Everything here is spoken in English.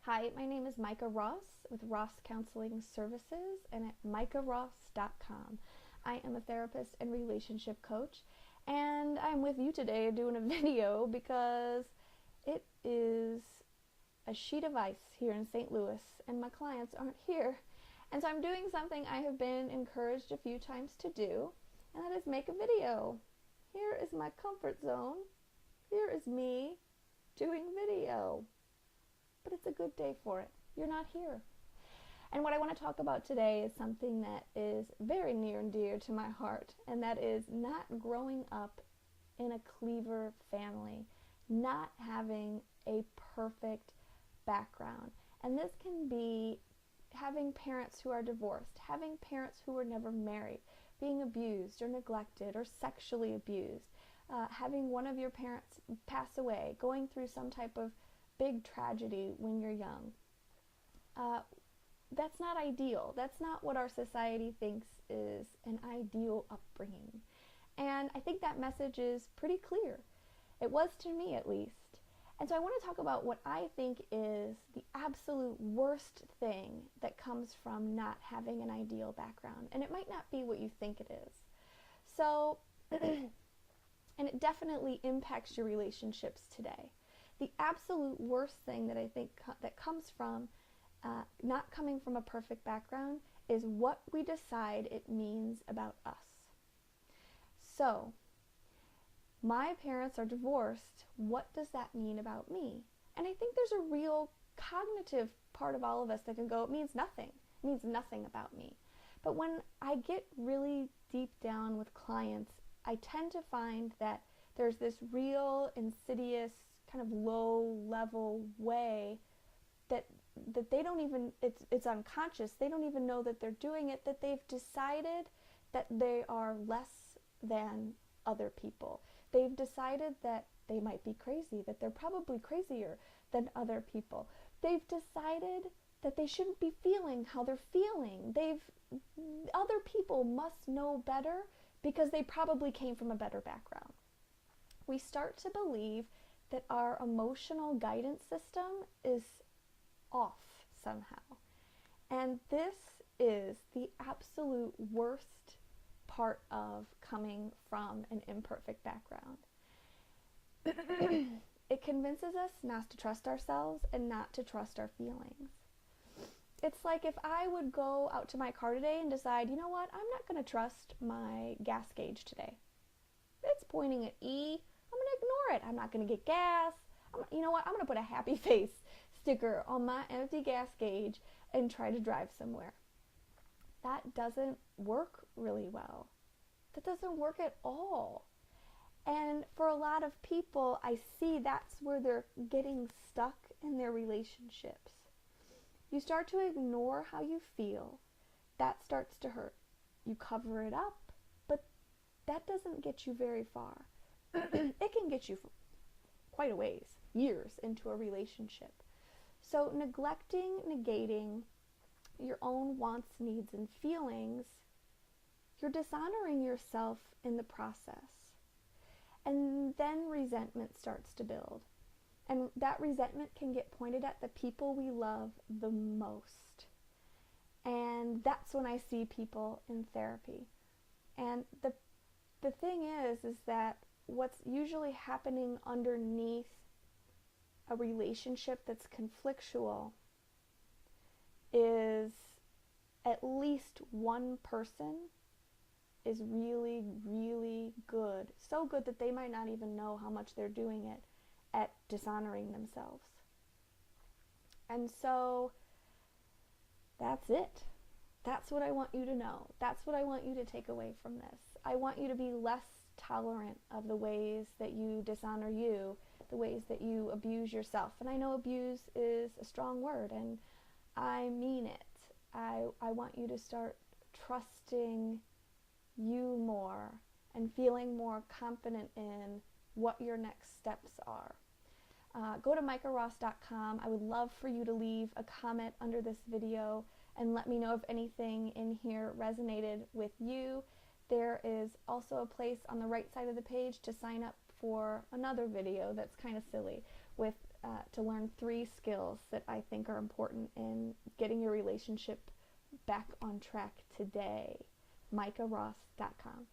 Hi, my name is Micah Ross with Ross Counseling Services and at micahross.com. I am a therapist and relationship coach, and I'm with you today doing a video because it is a sheet of ice here in St. Louis and my clients aren't here. And so I'm doing something I have been encouraged a few times to do, and that is make a video. Here is my comfort zone. Here is me doing video. But it's a good day for it. You're not here. And what I want to talk about today is something that is very near and dear to my heart, and that is not growing up in a cleaver family, not having a perfect background. And this can be having parents who are divorced, having parents who were never married, being abused or neglected or sexually abused, having one of your parents pass away, going through some type of big tragedy when you're young. That's not ideal. That's not what our society thinks is an ideal upbringing. And I think that message is pretty clear. It was to me, at least. And so I want to talk about what I think is the absolute worst thing that comes from not having an ideal background. And it might not be what you think it is. So, and it definitely impacts your relationships today. The absolute worst thing that I think that comes from not coming from a perfect background is what we decide it means about us. So, my parents are divorced. What does that mean about me? And I think there's a real cognitive part of all of us that can go, it means nothing. It means nothing about me. But when I get really deep down with clients, I tend to find that there's this real insidious kind of low level way that they don't even, it's unconscious, they don't even know that they're doing it, that they've decided that they are less than other people. They've decided that they might be crazy, that they're probably crazier than other people. They've decided that they shouldn't be feeling how they're feeling. Other people must know better because they probably came from a better background. We start to believe that our emotional guidance system is off somehow. And this is the absolute worst part of coming from an imperfect background. It convinces us not to trust ourselves and not to trust our feelings. It's like if I would go out to my car today and decide, you know what, I'm not going to trust my gas gauge today. It's pointing at E. I'm going to ignore it. I'm not going to get gas. You know what? I'm going to put a happy face sticker on my empty gas gauge and try to drive somewhere. That doesn't work really well. That doesn't work at all. And for a lot of people, I see that's where they're getting stuck in their relationships. You start to ignore how you feel. That starts to hurt. You cover it up, but that doesn't get you very far. It can get you quite a ways, years into a relationship. So neglecting, negating your own wants, needs, and feelings, you're dishonoring yourself in the process. And then resentment starts to build. And that resentment can get pointed at the people we love the most. And that's when I see people in therapy. And the thing is that what's usually happening underneath a relationship that's conflictual is at least one person is really, really good. So good that they might not even know how much they're doing it at dishonoring themselves. And so that's it. That's what I want you to know. That's what I want you to take away from this. I want you to be less tolerant of the ways that you dishonor you, the ways that you abuse yourself. And I know abuse is a strong word, and I mean it. I want you to start trusting you more and feeling more confident in what your next steps are. Go to micahross.com. I would love for you to leave a comment under this video and let me know if anything in here resonated with you. There is also a place on the right side of the page to sign up for another video that's kind of silly with to learn 3 skills that I think are important in getting your relationship back on track today. MicahRoss.com.